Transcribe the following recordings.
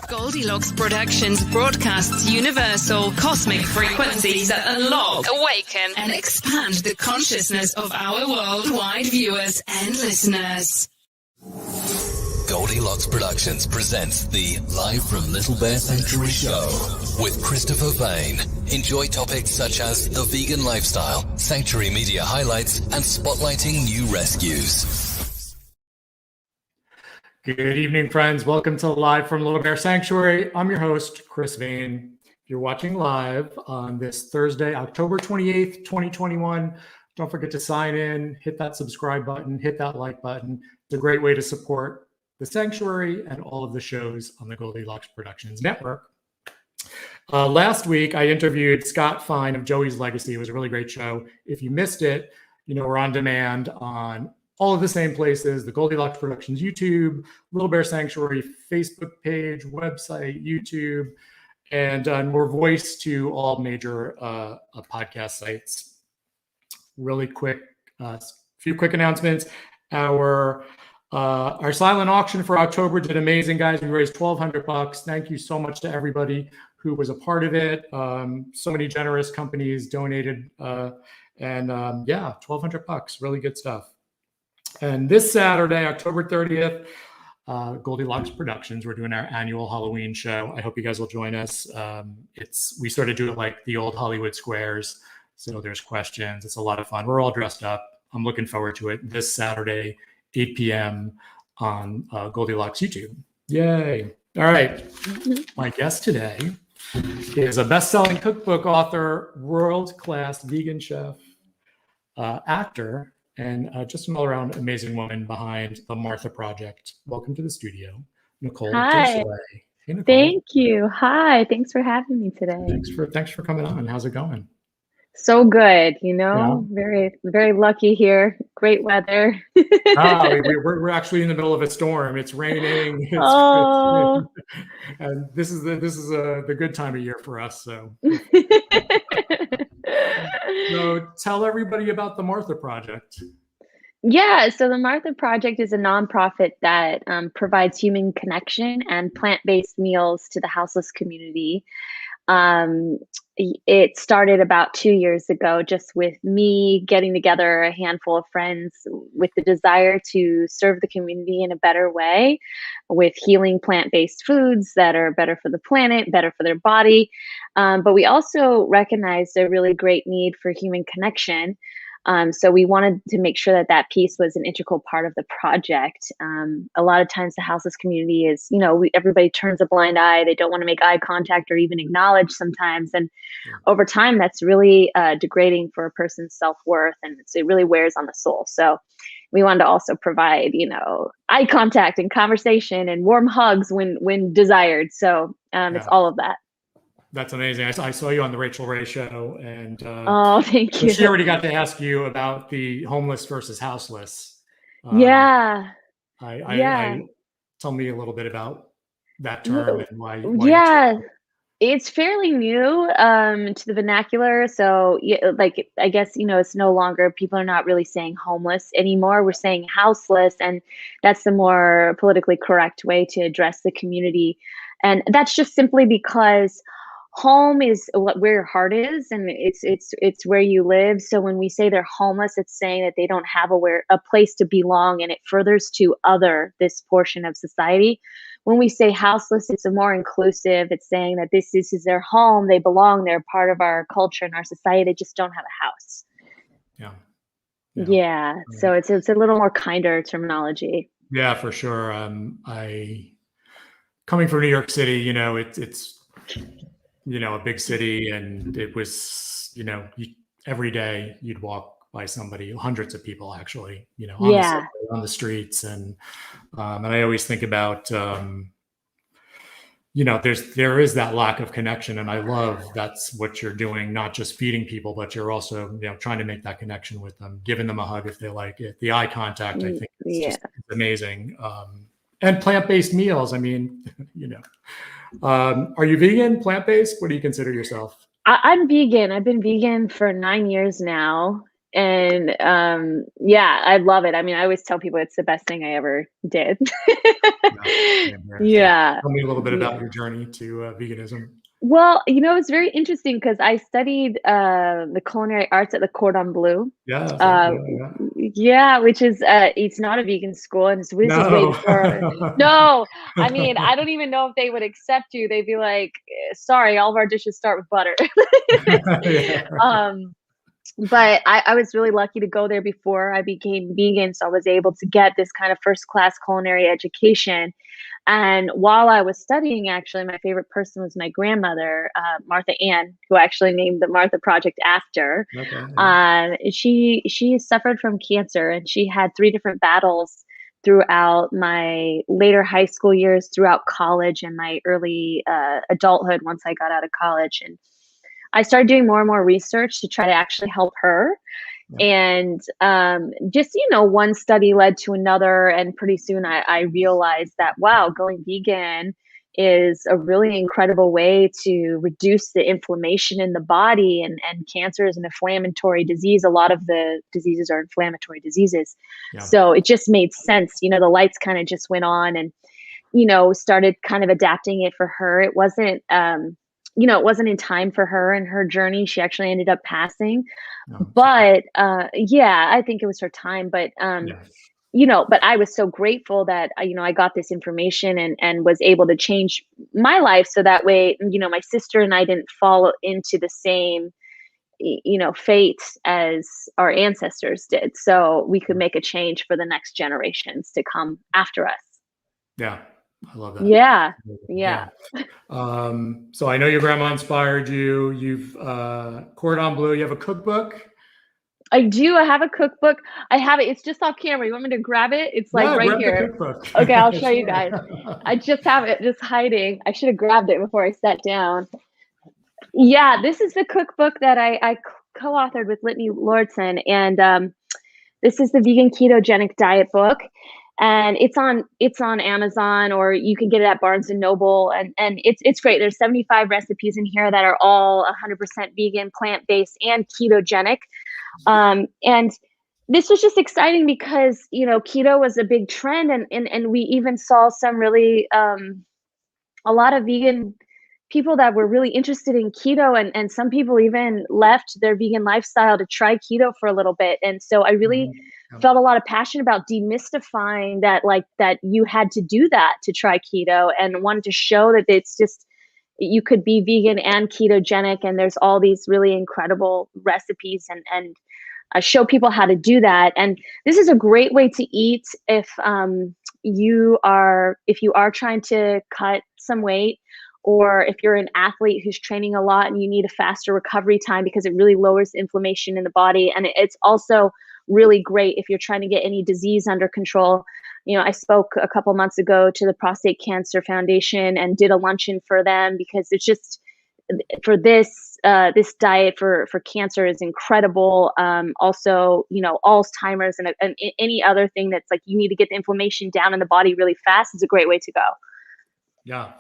Goldylocks Productions broadcasts universal cosmic frequencies that unlock, awaken, and expand the consciousness of our worldwide viewers and listeners. Goldylocks Productions presents the Live from Little Bear Sanctuary show with Christopher Vane. Enjoy topics such as the vegan lifestyle, sanctuary media highlights, and spotlighting new rescues. Good evening, friends. Welcome to Live from Little Bear Sanctuary. I'm your host, Chris Vane. If you're watching live on this Thursday, October 28th, 2021, don't forget to sign in, hit that subscribe button, hit that like button. It's a great way to support the Sanctuary and all of the shows on the Goldylocks Productions network. Last week, I interviewed Scott Fine of Joey's Legacy. It was a really great show. If you missed it, we're on demand on all of the same places: the Goldylocks Productions YouTube, Little Bear Sanctuary Facebook page, website, YouTube, and we're voiced to all major podcast sites. Really quick, few quick announcements. Our silent auction for October did amazing, guys. We raised $1,200. Thank you so much to everybody who was a part of it. So many generous companies donated, and $1,200. Really good stuff. And this Saturday, October 30th, Goldylocks Productions, we're doing our annual Halloween show. I hope you guys will join us. We sort of do it like the old Hollywood squares. So there's questions. It's a lot of fun. We're all dressed up. I'm looking forward to it this Saturday, 8 p.m. on Goldylocks YouTube. Yay. All right. My guest today is a best-selling cookbook author, world-class vegan chef, actor, and just an all-around amazing woman behind the Martha Project. Welcome to the studio, Nicole Derseweh. Hey, Nicole. Thank you. Hi. Thanks for having me today. Thanks for coming on. How's it going? So good. Very, very lucky here. Great weather. We're actually in the middle of a storm. It's raining. And this is the good time of year for us. So tell everybody about the Martha Project. Yeah, so the Martha Project is a nonprofit that provides human connection and plant-based meals to the houseless community. It started about 2 years ago, just with me getting together a handful of friends with the desire to serve the community in a better way, with healing plant-based foods that are better for the planet, better for their body. But we also recognized a really great need for human connection. So we wanted to make sure that piece was an integral part of the project. A lot of times the houseless community is, everybody turns a blind eye. They don't want to make eye contact or even acknowledge sometimes. And over time, that's really degrading for a person's self-worth, and it really wears on the soul. So we wanted to also provide, eye contact and conversation and warm hugs when desired. So it's all of that. That's amazing. I saw you on the Rachel Ray show, and thank you. She already got to ask you about the homeless versus houseless. Tell me a little bit about that term and why it's fairly new to the vernacular. So I guess it's no longer, people are not really saying homeless anymore. We're saying houseless, and that's the more politically correct way to address the community. And that's just simply because home is where your heart is, and it's where you live. So when we say they're homeless, it's saying that they don't have a place to belong, and it furthers to this portion of society. When we say houseless, it's a more inclusive. It's saying that this is their home, they belong, they're part of our culture and our society. They just don't have a house. Yeah. So it's a little more kinder terminology. Yeah, for sure. Coming from New York City, it's a big city, and it was, every day you'd walk by somebody, hundreds of people actually, on the streets. And I always think about, there is that lack of connection. And I love that's what you're doing, not just feeding people, but you're also, trying to make that connection with them, giving them a hug if they like it. The eye contact, I think it's amazing. And plant-based meals. I mean, are you vegan, plant-based? What do you consider yourself? I'm vegan. I've been vegan for 9 years now. And yeah, I love it. I mean, I always tell people it's the best thing I ever did. Yeah. Tell me a little bit Yeah. about your journey to veganism. Well, it's very interesting because I studied the culinary arts at the Cordon Bleu. Yeah, Uh, yeah. yeah, which is it's not a vegan school, and this is way No. before. No, I mean, I don't even know if they would accept you. They'd be like, "Sorry, all of our dishes start with butter." Yeah. But I was really lucky to go there before I became vegan, so I was able to get this kind of first class culinary education. And while I was studying, actually, my favorite person was my grandmother, Martha Ann, who I actually named the Martha Project after. Okay. Yeah. She suffered from cancer, and she had 3 different battles throughout my later high school years, throughout college, and my early adulthood once I got out of college. And I started doing more and more research to try to actually help her. Yeah. And just, one study led to another. And pretty soon I realized that, wow, going vegan is a really incredible way to reduce the inflammation in the body. And cancer is an inflammatory disease. A lot of the diseases are inflammatory diseases. Yeah. So it just made sense. The lights kind of just went on, and, started kind of adapting it for her. It wasn't, it wasn't in time for her and her journey. She actually ended up passing. No, But yeah, I think it was her time. But yeah. but I was so grateful that I got this information and was able to change my life, so that way, my sister and I didn't fall into the same fate as our ancestors did. So we could make a change for the next generations to come after us. Yeah. I love that. Yeah. So I know your grandma inspired you. You've Cordon Bleu. You have a cookbook. I do. I have a cookbook. I have it. It's just off camera. You want me to grab it? It's like right grab here. the cookbook. Okay, I'll show you guys. I just have it just hiding. I should have grabbed it before I sat down. Yeah, this is the cookbook that I co-authored with Whitney Lordson, and this is the Vegan Ketogenic Diet book. And it's on Amazon, or you can get it at Barnes and Noble, and it's great. There's 75 recipes in here that are all 100% vegan, plant-based, and ketogenic. And this was just exciting because keto was a big trend, and we even saw some really a lot of vegan people that were really interested in keto, and some people even left their vegan lifestyle to try keto for a little bit. And so I really felt a lot of passion about demystifying that you had to do that to try keto, and wanted to show that it's just, you could be vegan and ketogenic, and there's all these really incredible recipes, and show people how to do that. And this is a great way to eat if you are trying to cut some weight, or if you're an athlete who's training a lot and you need a faster recovery time, because it really lowers inflammation in the body. And it's also really great if you're trying to get any disease under control. I spoke a couple months ago to the Prostate Cancer Foundation and did a luncheon for them, because it's just, for this diet for cancer is incredible. Also, Alzheimer's and any other thing that's like, you need to get the inflammation down in the body really fast, is a great way to go. Yeah.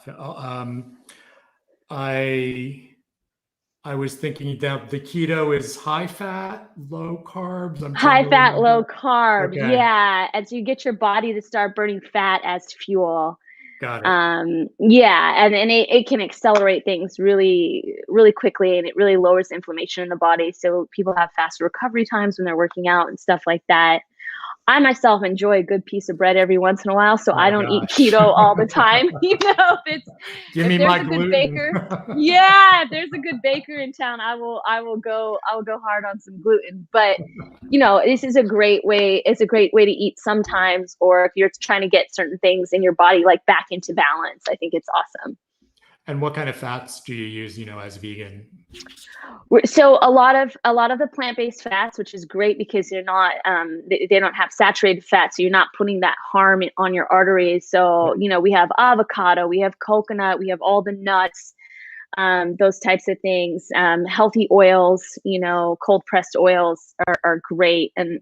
I was thinking that the keto is high fat, low carbs. High fat, low carb. Okay. Yeah. As you get your body to start burning fat as fuel. Got it. Yeah. And it can accelerate things really, really quickly, and it really lowers inflammation in the body. So people have faster recovery times when they're working out and stuff like that. I myself enjoy a good piece of bread every once in a while, so I don't eat keto all the time. If there's a good baker, yeah, if there's a good baker in town, I will go hard on some gluten. But this is a great way. It's a great way to eat sometimes, or if you're trying to get certain things in your body like back into balance. I think it's awesome. And what kind of fats do you use, as vegan? So a lot of the plant-based fats, which is great because they're not, they don't have saturated fat, so you're not putting that harm on your arteries. So, we have avocado, we have coconut, we have all the nuts, those types of things. Healthy oils, cold pressed oils are great. And,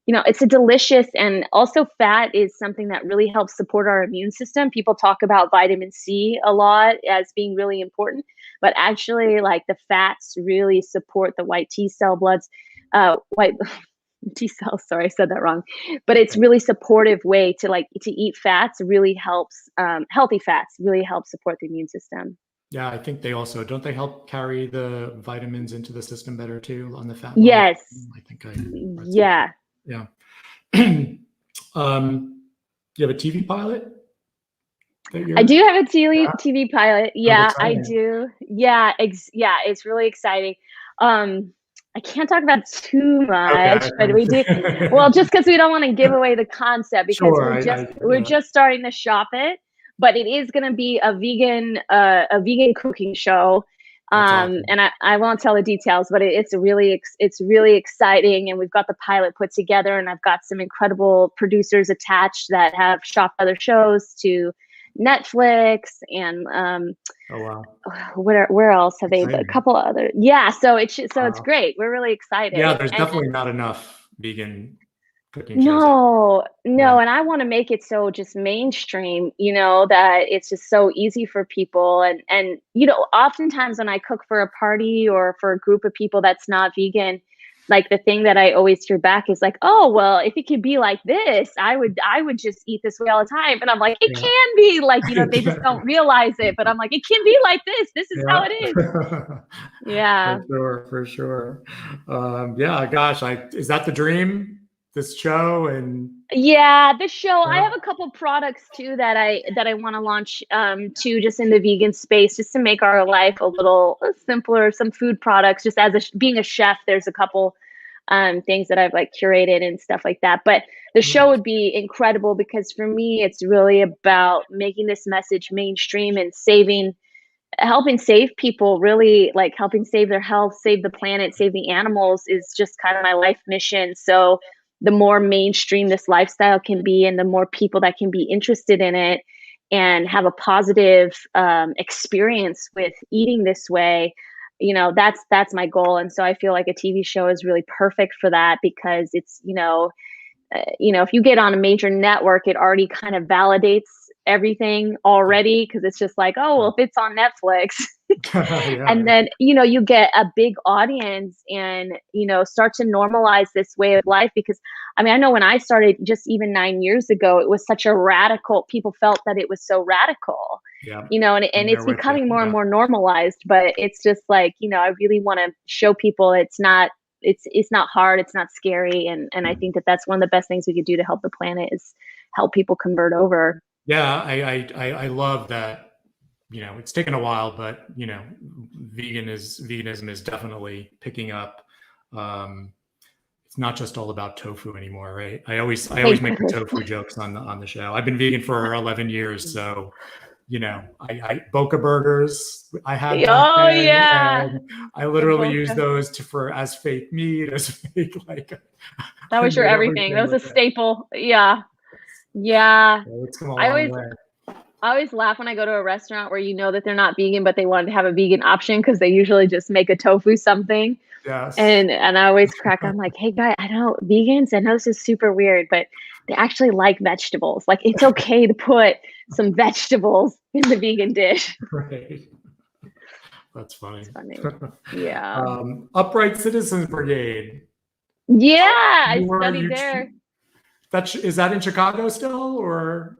it's a delicious, and also fat is something that really helps support our immune system. People talk about vitamin C a lot as being really important, but actually, like, the fats really support the white T cell bloods. white T cells. Sorry, I said that wrong. But it's really supportive way to eat fats really helps, healthy fats really help support the immune system. Yeah, I think they also, don't they help carry the vitamins into the system better too on the fat Yes. molecule? I think I read Yeah. something. Yeah. You have a TV pilot? I do have a TV pilot. Oh, Yeah, I exciting. do. Yeah, it's really exciting. I can't talk about too much, Okay. but we do. Well, just because we don't want to give away the concept, because Sure, we're just starting to shop it, but it is going to be a vegan cooking show. That's awesome. And I won't tell the details, but it's really exciting, and we've got the pilot put together, and I've got some incredible producers attached that have shopped other shows to Netflix and Oh wow. where else have they? A couple other, yeah. So it's great. We're really excited. Yeah, there's definitely not enough vegan cooking shows. No, Yeah. and I want to make it so just mainstream, that it's just so easy for people. And oftentimes when I cook for a party or for a group of people that's not vegan, like the thing that I always hear back is like, oh, well, if it could be like this, I would just eat this way all the time. And I'm like, it can be like, they just don't realize it. But I'm like, it can be like this. This is how it is. Yeah. For sure. Yeah, gosh, is that the dream? This show the show. I have a couple products too that I want to launch too, just in the vegan space, just to make our life a little simpler. Some food products, just as being a chef, there's a couple things that I've curated and stuff like that. But the show would be incredible because for me, it's really about making this message mainstream and helping save people, really helping save their health, save the planet, save the animals is just kind of my life mission. So the more mainstream this lifestyle can be and the more people that can be interested in it and have a positive experience with eating this way, that's my goal. And so I feel like a TV show is really perfect for that because it's, if you get on a major network, it already kind of validates everything already because it's just like, oh, well, if it's on Netflix. And then, you get a big audience and, start to normalize this way of life. Because I know when I started just even 9 years ago, it was such a radical, people felt that it was so radical, and it's becoming more and more normalized. But it's just like, I really want to show people it's not hard, it's not scary. And I think that that's one of the best things we could do to help the planet is help people convert over. Yeah, I love that. It's taken a while, but veganism is definitely picking up. It's not just all about tofu anymore, right? I always make the tofu jokes on the show. I've been vegan for 11 years, so I Boca burgers. I had that. Oh yeah. I literally use those as fake meat, as fake That was your everything. That was a staple. Yeah. Yeah. It's come a long way. I always laugh when I go to a restaurant where that they're not vegan, but they wanted to have a vegan option because they usually just make a tofu something. Yes. And I always crack. I'm like, hey, guy, I know vegans. I know this is super weird, but they actually like vegetables. Like, it's okay to put some vegetables in the vegan dish. Right. That's funny. It's funny. Yeah. Upright Citizens Brigade. Yeah, I studied there. Is that in Chicago still, or?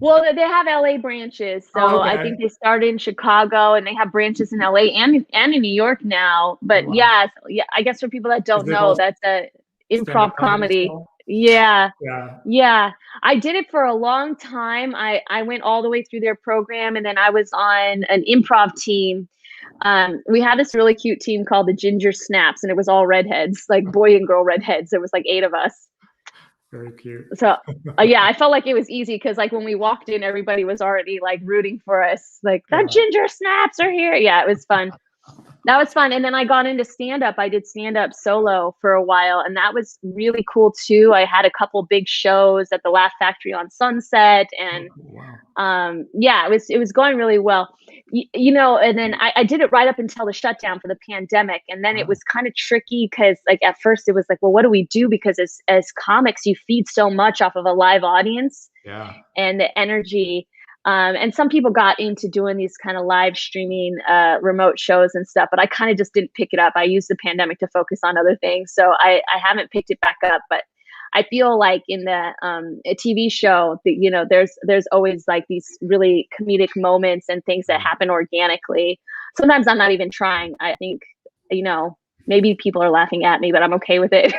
Well, they have LA branches, so I think they started in Chicago and they have branches in LA and in New York now. But yeah, I guess for people that don't know, that's a improv comedy. Yeah. I did it for a long time. I went all the way through their program, and then I was on an improv team. We had this really cute team called the Ginger Snaps, and it was all redheads, like boy and girl redheads. There was 8 of us. Very cute. So yeah, I felt like it was easy because when we walked in, everybody was already rooting for us. The Ginger Snaps are here. Yeah, it was fun. That was fun. And then I got into stand-up. I did stand-up solo for a while, and that was really cool too. I had a couple big shows at the Laugh Factory on Sunset, and it was going really well. And then I did it right up until the shutdown for the pandemic. And then it was kind of tricky because at first it was well, what do we do? Because as comics, you feed so much off of a live audience and the energy. And some people got into doing these kind of live streaming remote shows and stuff, but I kind of just didn't pick it up. I used the pandemic to focus on other things. So I haven't picked it back up, but I feel like in the a TV show that, you know, there's always like these really comedic moments and things that happen organically. Sometimes I'm not even trying. I think, you know, maybe people are laughing at me, but I'm okay with it.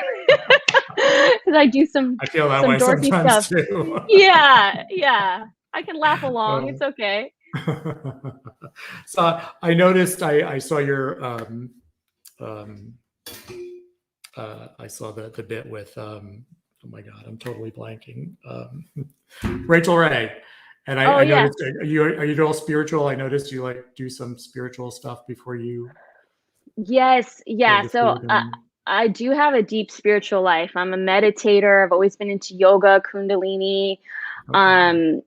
Because I do I feel that way dorky sometimes stuff too. Yeah. I can laugh along. It's okay. So I noticed I saw your I saw the bit with oh my God, I'm totally blanking. Rachel Ray. And I noticed, are you all spiritual? I noticed you like do some spiritual stuff before you. Yes. Yeah. So I do have a deep spiritual life. I'm a meditator. I've always been into yoga, Kundalini. Okay.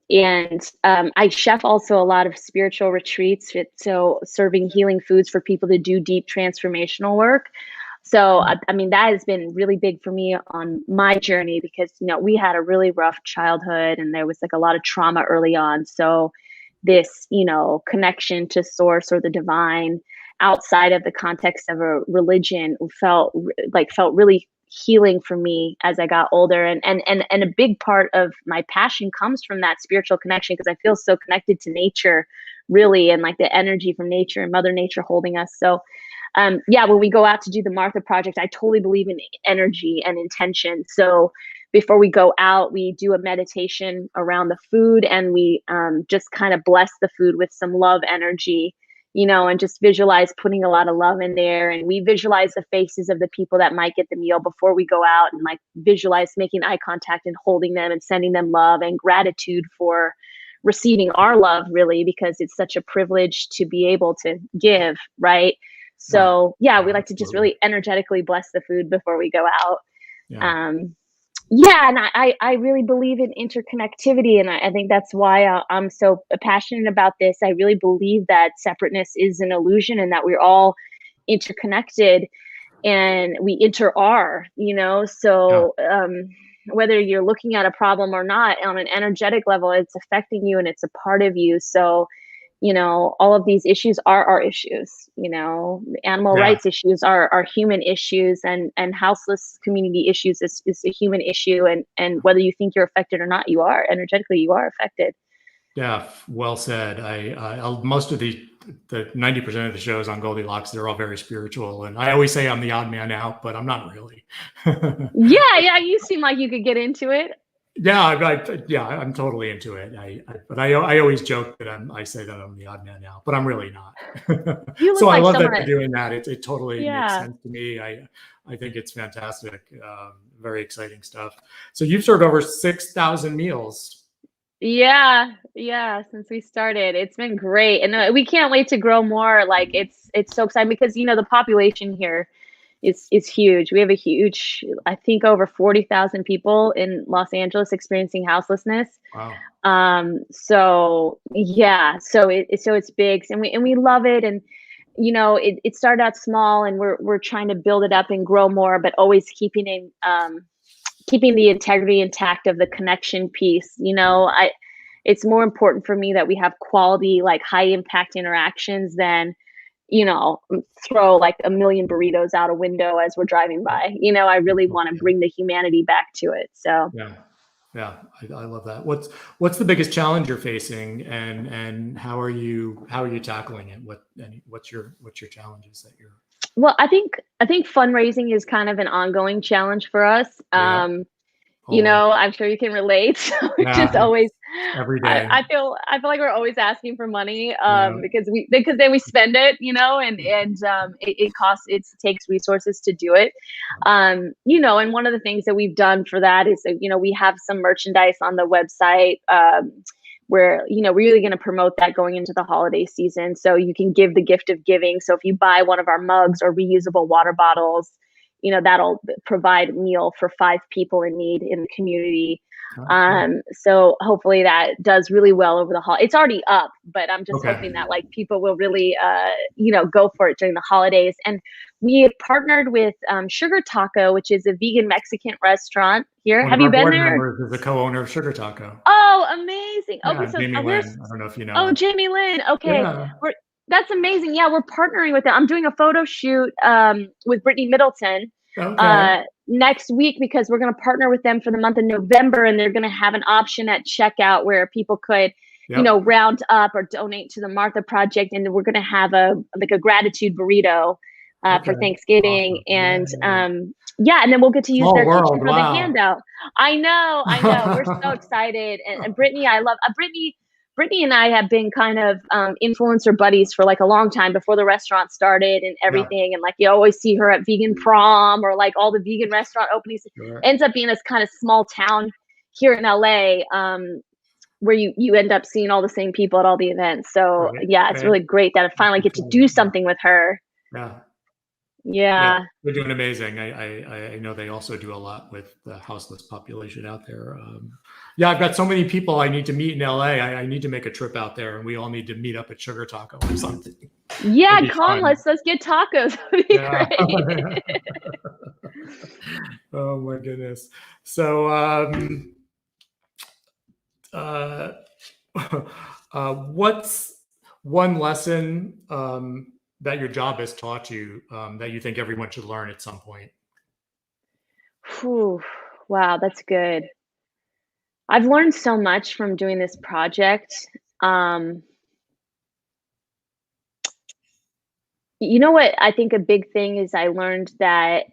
I chef also a lot of spiritual retreats. So serving healing foods for people to do deep transformational work. So, I mean, that has been really big for me on my journey because, you know, we had a really rough childhood and there was like a lot of trauma early on. So this, you know, connection to source or the divine outside of the context of a religion felt really healing for me as I got older. And a big part of my passion comes from that spiritual connection because I feel so connected to nature, really, and like the energy from nature and Mother Nature holding us. So when we go out to do the Martha Project, I totally believe in energy and intention. So before we go out, we do a meditation around the food and we just kind of bless the food with some love energy, you know, and just visualize putting a lot of love in there. And we visualize the faces of the people that might get the meal before we go out and like visualize making eye contact and holding them and sending them love and gratitude for receiving our love, really, because it's such a privilege to be able to give, right? So we like to just really energetically bless the food before we go out. And I really believe in interconnectivity. And I think that's why I'm so passionate about this. I really believe that separateness is an illusion and that we're all interconnected and we are, you know, so whether you're looking at a problem or not on an energetic level, it's affecting you and it's a part of you. So you know, all of these issues are our issues, you know, animal rights issues are human issues and houseless community issues is a human issue. And whether you think you're affected or not, you are energetically, you are affected. Yeah, well said. I most of the 90% of the shows on Goldylocks, they're all very spiritual. And I always say I'm the odd man out, but I'm not really. Yeah. You seem like you could get into it. Yeah, I'm totally into it. I always joke that I say that I'm the odd man out, but I'm really not. So I love that you're doing that. It totally makes sense to me. I think it's fantastic. Very exciting stuff. So you've served over 6,000 meals. Yeah. Since we started, it's been great, and we can't wait to grow more. Like it's so exciting because you know the population here is huge. We have a huge, I think over 40,000 people in Los Angeles experiencing houselessness. Wow. So it's big and we love it. And, you know, it started out small and we're trying to build it up and grow more, but always keeping the integrity intact of the connection piece. You know, it's more important for me that we have quality, like high impact interactions than, you know, throw like a million burritos out a window as we're driving by. You know, I really want to bring the humanity back to it. So yeah, I love that. What's the biggest challenge you're facing, and how are you tackling it? What's your challenges that you're? Well, I think fundraising is kind of an ongoing challenge for us. You know, I'm sure you can relate. So just always every day. I feel like we're always asking for money because then we spend it, you know, and it costs, it takes resources to do it. You know, and one of the things that we've done for that is, you know, we have some merchandise on the website where, you know, we're really going to promote that going into the holiday season. So you can give the gift of giving. So if you buy one of our mugs or reusable water bottles, you know, that'll provide a meal for 5 people in need in the community. So hopefully that does really well over the holiday. It's already up, but I'm just hoping that like people will really, you know, go for it during the holidays. And we have partnered with Sugar Taco, which is a vegan Mexican restaurant here. Have you been there? Is the co-owner of Sugar Taco. Oh, amazing. amazing. Okay, Yeah, so Jamie we're Lynn. I don't know if you know oh, her. Jamie Lynn. Okay, Yeah. that's amazing. Yeah, we're partnering with them. I'm doing a photo shoot with Brittany Middleton Okay. next week because we're going to partner with them for the month of November, and they're going to have an option at checkout where people could, Yep. round up or donate to the Martha Project, and we're going to have a gratitude burrito Okay. for Thanksgiving, Awesome. and Yay. and then we'll get to use Small their kitchen world. for the Wow. handout. I know. We're so excited, and Brittany, I love Brittany. Brittany and I have been kind of influencer buddies for like a long time before the restaurant started and Yeah. everything. And like you always see her at vegan prom or like all the vegan restaurant openings. Sure. Ends up being this kind of small town here in LA where you end up seeing all the same people at all the events. So Right. yeah, it's really great that I finally get to do something with her. Yeah. Yeah. They're doing amazing. I know they also do a lot with the houseless population out there. Yeah, I've got so many people I need to meet in LA. I need to make a trip out there, and we all need to meet up at Sugar Taco or something. Yeah, It'd be come, fun. let's get tacos. That'd be great. Oh my goodness. So what's one lesson that your job has taught you that you think everyone should learn at some point? Whew. Wow, that's good. I've learned so much from doing this project. You know what? I think a big thing is I learned that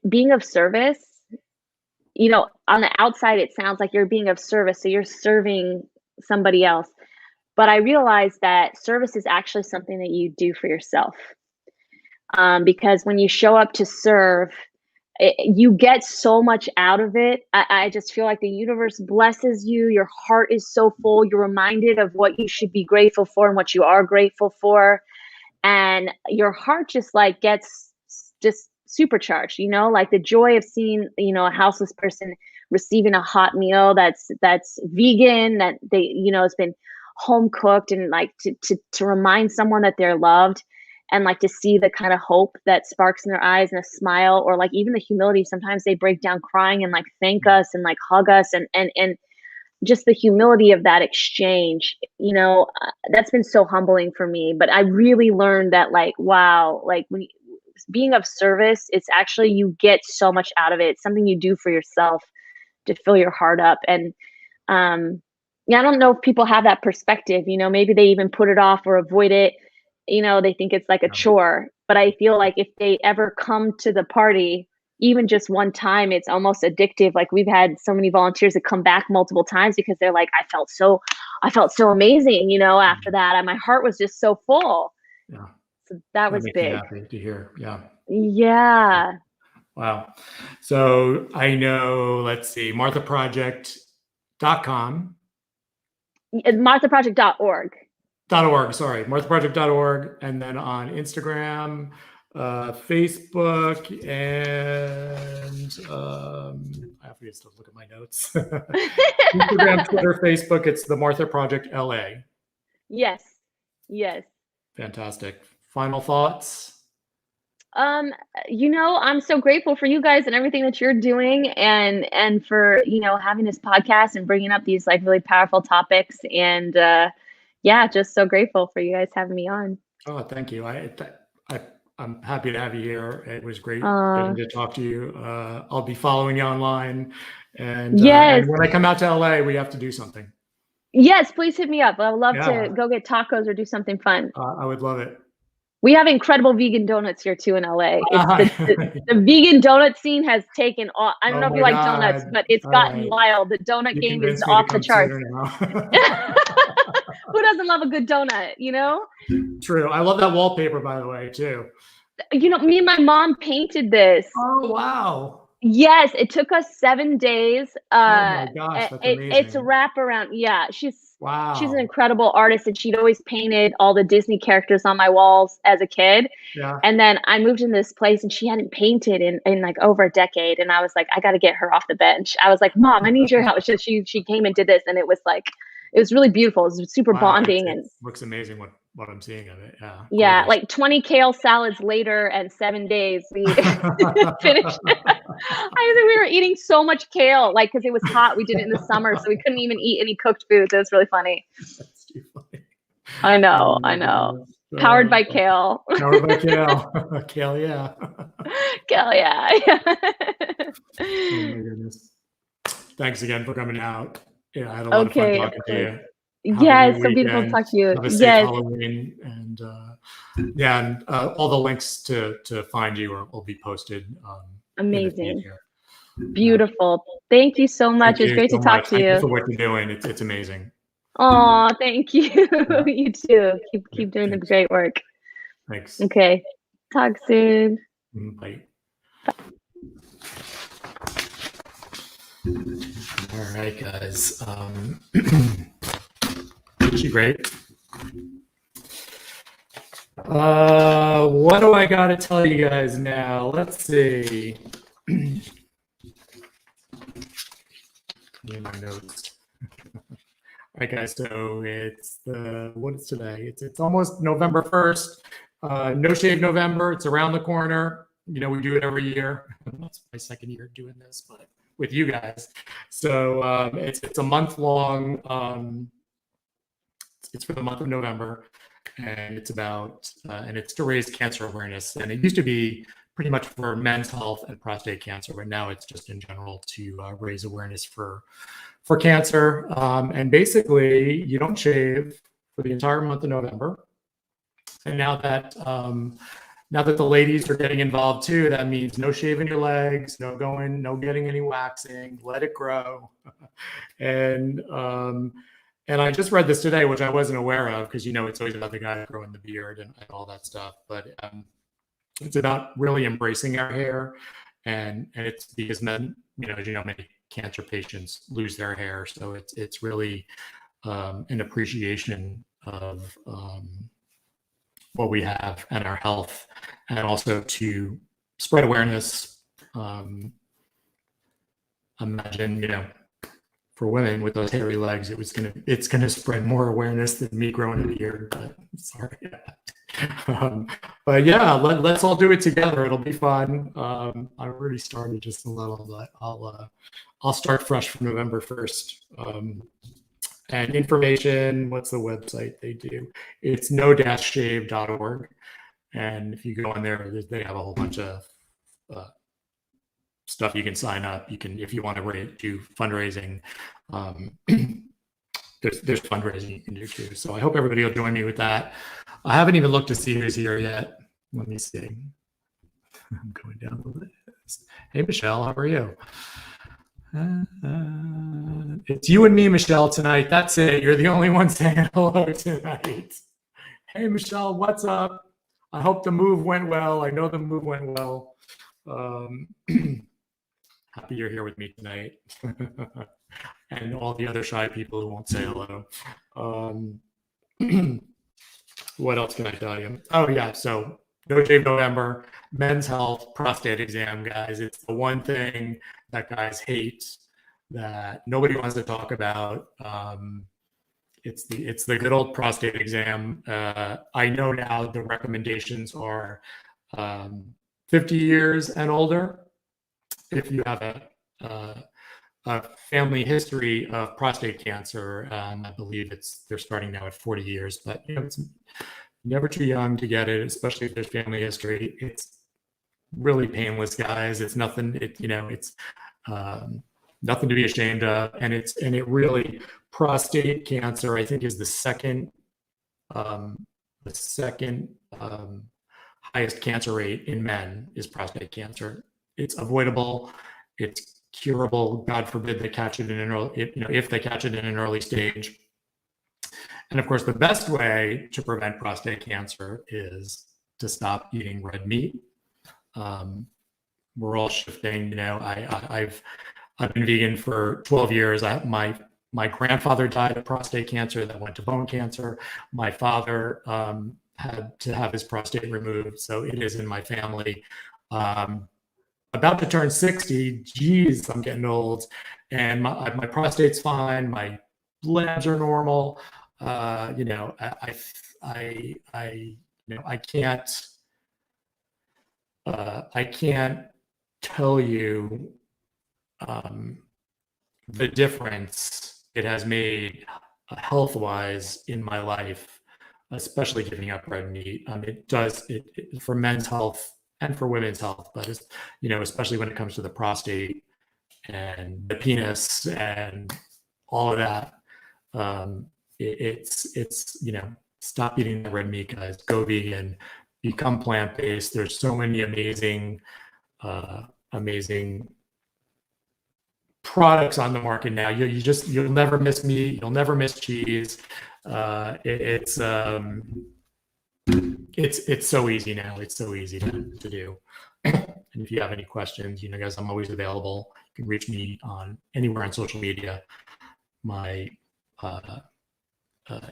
being of service, on the outside, it sounds like you're being of service. So you're serving somebody else. But I realized that service is actually something that you do for yourself. Because when you show up to serve, you get so much out of it. I just feel like the universe blesses you. Your heart is so full. You're reminded of what you should be grateful for and what you are grateful for. And your heart just like gets just supercharged, like the joy of seeing, a houseless person receiving a hot meal that's vegan, that they, has been home cooked, and like to remind someone that they're loved, and like to see the kind of hope that sparks in their eyes and a smile, or like even the humility. Sometimes they break down crying and like thank us and like hug us, and just the humility of that exchange, that's been so humbling for me. But I really learned that, like, wow, like when being of service, it's actually, you get so much out of it. It's something you do for yourself to fill your heart up. And I don't know if people have that perspective, maybe they even put it off or avoid it. They think it's like a chore. But I feel like if they ever come to the party, even just one time, it's almost addictive. Like we've had so many volunteers that come back multiple times because they're like, I felt so amazing, after that. And my heart was just so full. Yeah. So that was makes big. me happy to hear. Yeah. Yeah. Wow. So I know, let's see, marthaproject.com. marthaproject.org. Sorry, marthaproject.org. And then on Instagram, Facebook, and I have to look at my notes. Instagram, Twitter, Facebook, it's the Martha Project LA. Yes. Fantastic. Final thoughts? I'm so grateful for you guys and everything that you're doing, and for, having this podcast and bringing up these like really powerful topics. And just so grateful for you guys having me on. Oh, thank you. I'm happy to have you here. It was great getting to talk to you. I'll be following you online, and when I come out to LA, we have to do something. Yes, please hit me up. I would love to go get tacos or do something fun. I would love it. We have incredible vegan donuts here too in LA. It's the vegan donut scene has taken off. I don't know if you like donuts, but it's gotten wild. The donut game is off the charts. Who doesn't love a good donut, True. I love that wallpaper, by the way, too. Me and my mom painted this. Oh, wow. Yes, it took us 7 days. Oh my gosh, that's amazing. It's a wraparound. Yeah, she's an incredible artist, and she'd always painted all the Disney characters on my walls as a kid. Yeah. And then I moved in this place, and she hadn't painted in like over a decade. And I was like, I got to get her off the bench. I was like, Mom, I need your help. She came and did this, and it was really beautiful. It was super bonding, It and looks amazing what I'm seeing of it. Yeah. Yeah, Gorgeous. like 20 kale salads later and 7 days, we finished. I think we were eating so much kale, like, because it was hot. We did it in the summer, so we couldn't even eat any cooked foods. It was really funny. That's too funny. I know, Oh my I know. goodness. Powered by kale. Powered by kale. Kale, yeah. Kale, yeah. Oh my goodness. Thanks again for coming out. Yeah, I had a lot of fun Okay, of talking to course. you. Have a Yes, good so beautiful to weekend. talk to you. Have a safe Yes, Halloween. And yeah, and all the links to find you will be posted in the feed amazing. here. Beautiful. Thank you so much. Thank It was you great so to talk much. to Thank you you. for what you're doing. It's amazing. Oh, thank you. Yeah. You too. Yeah, Keep doing the thanks. great work. Thanks. Okay. Talk soon. Bye. All right, guys. She great. What do I got to tell you guys now? Let's see. In my notes. All right, guys. So it's what is today? It's almost November 1st. No Shave November. It's around the corner. You know, we do it every year. That's my second year doing this, but with you guys. So it's a month long. It's for the month of November, and it's about and it's to raise cancer awareness. And it used to be pretty much for men's health and prostate cancer, but now it's just in general to raise awareness for cancer. And basically, you don't shave for the entire month of November. And now that the ladies are getting involved too, that means no shaving your legs, no getting any waxing, let it grow. And I just read this today, which I wasn't aware of, because it's always about the guy growing the beard and all that stuff. But it's about really embracing our hair, and it's because men, as you know, many cancer patients lose their hair, so it's really an appreciation of what we have and our health, and also to spread awareness. Imagine, for women with those hairy legs, it's gonna spread more awareness than me growing a beard. But sorry. But yeah, let's all do it together. It'll be fun. I already started just a little, but I'll start fresh from November 1st. And information, what's the website they do? It's no-shave.org. And if you go on there, they have a whole bunch of stuff you can sign up. You can, if you want to do fundraising, there's fundraising you can do too. So I hope everybody will join me with that. I haven't even looked to see who's here yet. Let me see. I'm going down the list. Hey, Michelle, how are you? It's you and me, Michelle, tonight. That's it. You're the only one saying hello tonight. Hey, Michelle, what's up? I hope the move went well. I know the move went well. Happy you're here with me tonight. And all the other shy people who won't say hello. What else can I tell you? Oh, yeah. So No Shave November, men's health, prostate exam, guys. It's the one thing that guys hate, that nobody wants to talk about. It's the good old prostate exam. I know now the recommendations are 50 years and older. If you have a family history of prostate cancer, I believe they're starting now at 40 years, but it's never too young to get it, especially if there's family history. It's really painless, guys. It's nothing. It's nothing to be ashamed of, and it really, prostate cancer, I think, is the second highest cancer rate in men is prostate cancer. It's avoidable. It's curable. God forbid they catch it in an early, if they catch it in an early stage. And of course, the best way to prevent prostate cancer is to stop eating red meat. We're all shifting. I've been vegan for 12 years. My grandfather died of prostate cancer that went to bone cancer. My father had to have his prostate removed, so it is in my family. About to turn 60. Geez, I'm getting old, and my prostate's fine. My labs are normal. You know, you know, I can't tell you the difference it has made health-wise in my life, especially giving up red meat. It does it for men's health and for women's health, but it's, you know, especially when it comes to the prostate and the penis and all of that. It's you know, stop eating the red meat, guys. Go vegan, become plant-based. There's so many amazing products on the market now. You'll never miss meat. You'll never miss cheese. It's so easy now. It's so easy to do. And if you have any questions, you know, guys, I'm always available. You can reach me on anywhere on social media. My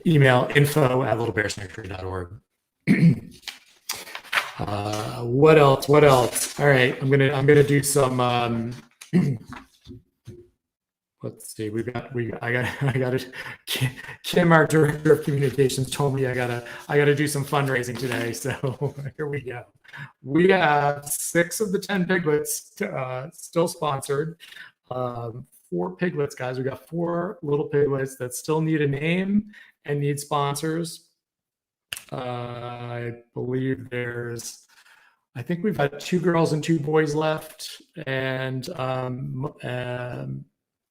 email info@littlebearsanctuary.org. What else? All right, I'm gonna do some. Let's see. I got it. Kim, our director of communications, told me I gotta do some fundraising today. So here we go. We have 6 of the 10 piglets still sponsored. 4 piglets, guys. We got 4 little piglets that still need a name and need sponsors. I believe I think we've got 2 girls and 2 boys left, and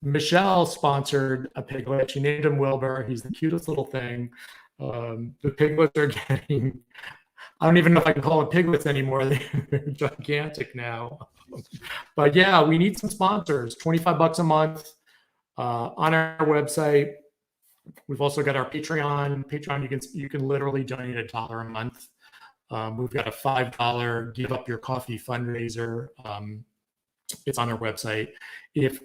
Michelle sponsored a piglet. She named him Wilbur. He's the cutest little thing. The piglets are getting, I don't even know if I can call them piglets anymore. They're gigantic now. But yeah, we need some sponsors. $25 a month on our website. We've also got our Patreon. You can literally donate $1 a month. We've got a $5 Give Up Your Coffee fundraiser. It's on our website. If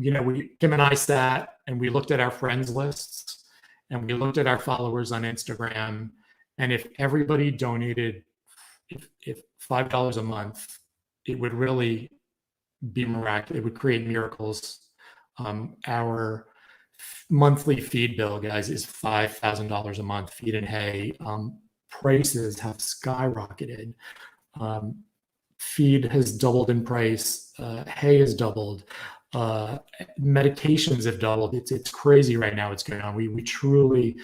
you know, Kim and I sat and we looked at our friends lists and we looked at our followers on Instagram, and if everybody donated, if $5 a month, it would really be miraculous. It would create miracles. Our monthly feed bill, guys, is $5,000 a month. Feed and hay. Prices have skyrocketed. Feed has doubled in price. Hay has doubled. Medications have doubled. It's crazy right now what's going on. We truly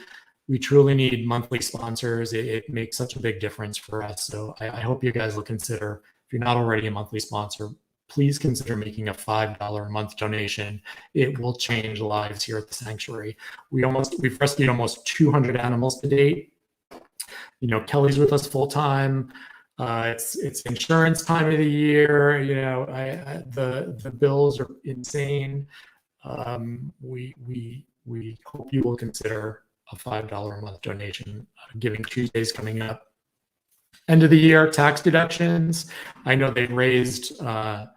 need monthly sponsors. It makes such a big difference for us. So I hope you guys will consider, if you're not already a monthly sponsor, please consider making a $5 a month donation. It will change lives here at the sanctuary. We've rescued almost 200 animals to date. You know, Kelly's with us full time. It's insurance time of the year. You know, the bills are insane. We hope you will consider a $5 a month donation. Giving Tuesday's coming up. End of the year tax deductions. I know they've raised how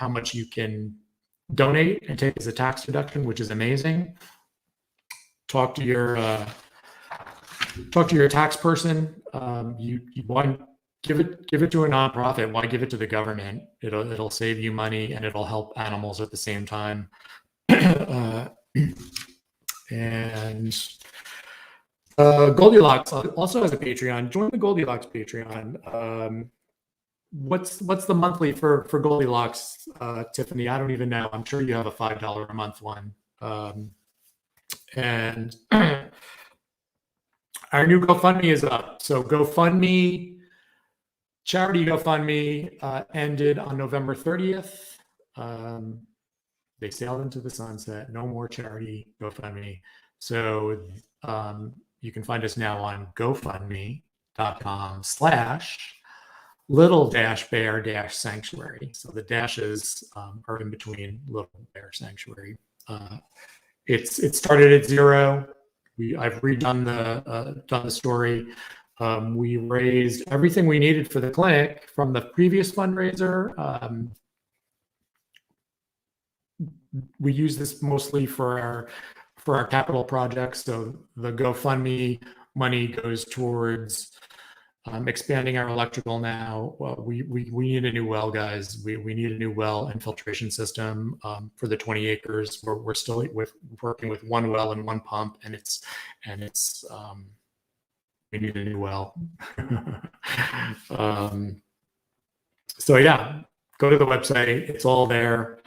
much you can donate and take as a tax deduction, which is amazing. Talk to your tax person. You want give it to a nonprofit. Why give it to the government? It'll save you money and it'll help animals at the same time. And Goldylocks also has a Patreon. Join the Goldylocks Patreon. What's the monthly for Goldylocks, Tiffany? I don't even know. I'm sure you have a $5 a month one. And our new GoFundMe is up. So charity GoFundMe ended on November 30th. They sailed into the sunset. No more charity GoFundMe. So you can find us now on GoFundMe.com/little-bear-sanctuary. So the dashes are in between Little Bear Sanctuary. It started at 0. I've redone the story. We raised everything we needed for the clinic from the previous fundraiser. We use this mostly for our capital projects. So the GoFundMe money goes towards expanding our electrical now. Well, we need a new well, guys. We need a new well and filtration system for the 20 acres. We're still working with one well and one pump, and it's we need a new well. So yeah, go to the website. It's all there.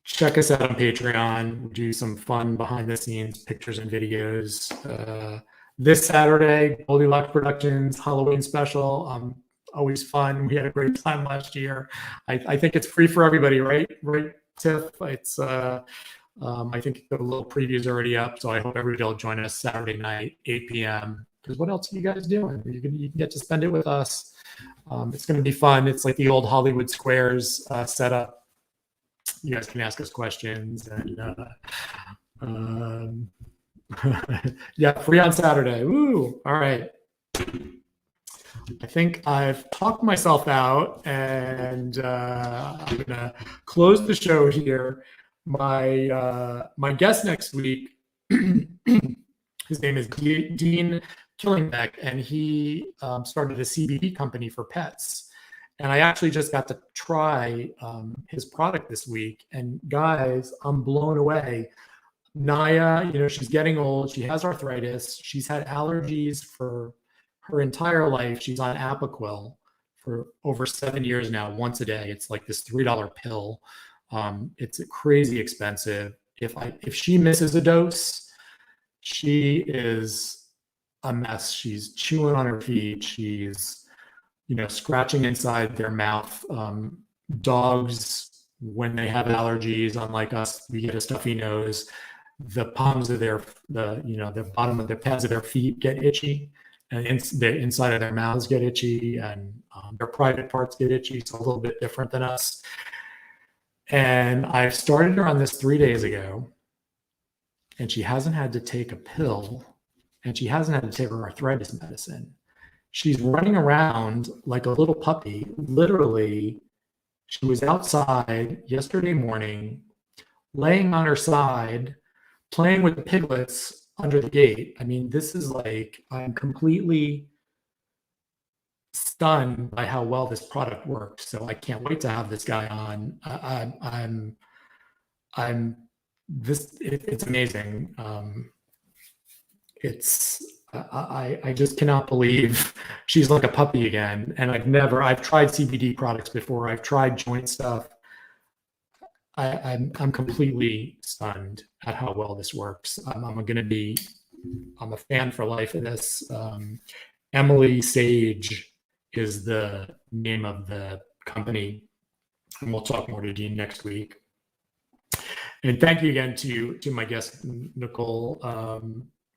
Check us out on Patreon. We do some fun behind the scenes pictures and videos. This Saturday, Goldylocks Productions Halloween special. Always fun. We had a great time last year. I think it's free for everybody, right? Right, Tiff? It's I think the little preview is already up, so I hope everybody will join us Saturday night, 8 p.m. Because what else are you guys doing? You can get to spend it with us. It's going to be fun. It's like the old Hollywood Squares setup. You guys can ask us questions and yeah, free on Saturday. Woo! All right. I think I've talked myself out, and I'm gonna close the show here. My guest next week, his name is Dean Killingbeck, and he started a CBD company for pets. And I actually just got to try his product this week, and guys, I'm blown away. Naya, she's getting old. She has arthritis. She's had allergies for her entire life. She's on Apoquel for over 7 years now, once a day. It's like this $3 pill. It's crazy expensive. If she misses a dose, she is a mess. She's chewing on her feet. She's, scratching inside their mouth. Dogs, when they have allergies, unlike us, we get a stuffy nose. The palms of the bottom of the pads of their feet get itchy, and the inside of their mouths get itchy, and their private parts get itchy. It's a little bit different than us. And I started her on this 3 days ago, and she hasn't had to take a pill, and she hasn't had to take her arthritis medicine. She's running around like a little puppy. Literally, she was outside yesterday morning, laying on her side, playing with the piglets under the gate. I mean, this is like, I'm completely stunned by how well this product worked. So I can't wait to have this guy on. It's amazing. I just cannot believe she's like a puppy again. And I've tried CBD products before. I've tried joint stuff. I'm completely stunned at how well this works. I'm a fan for life of this. Emily Sage is the name of the company, and we'll talk more to Dean next week. And thank you again to my guest Nicole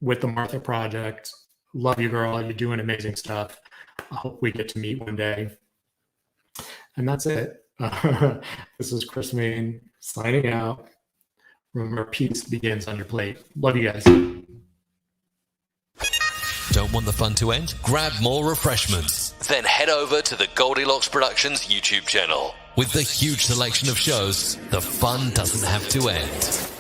with the Martha Project. Love you, girl. You're doing amazing stuff. I hope we get to meet one day. And that's it. This is Chris Vane signing out. Remember, peace begins on your plate. Love you guys. Don't want the fun to end? Grab more refreshments. Then head over to the Goldylocks Productions YouTube channel. With the huge selection of shows, the fun doesn't have to end.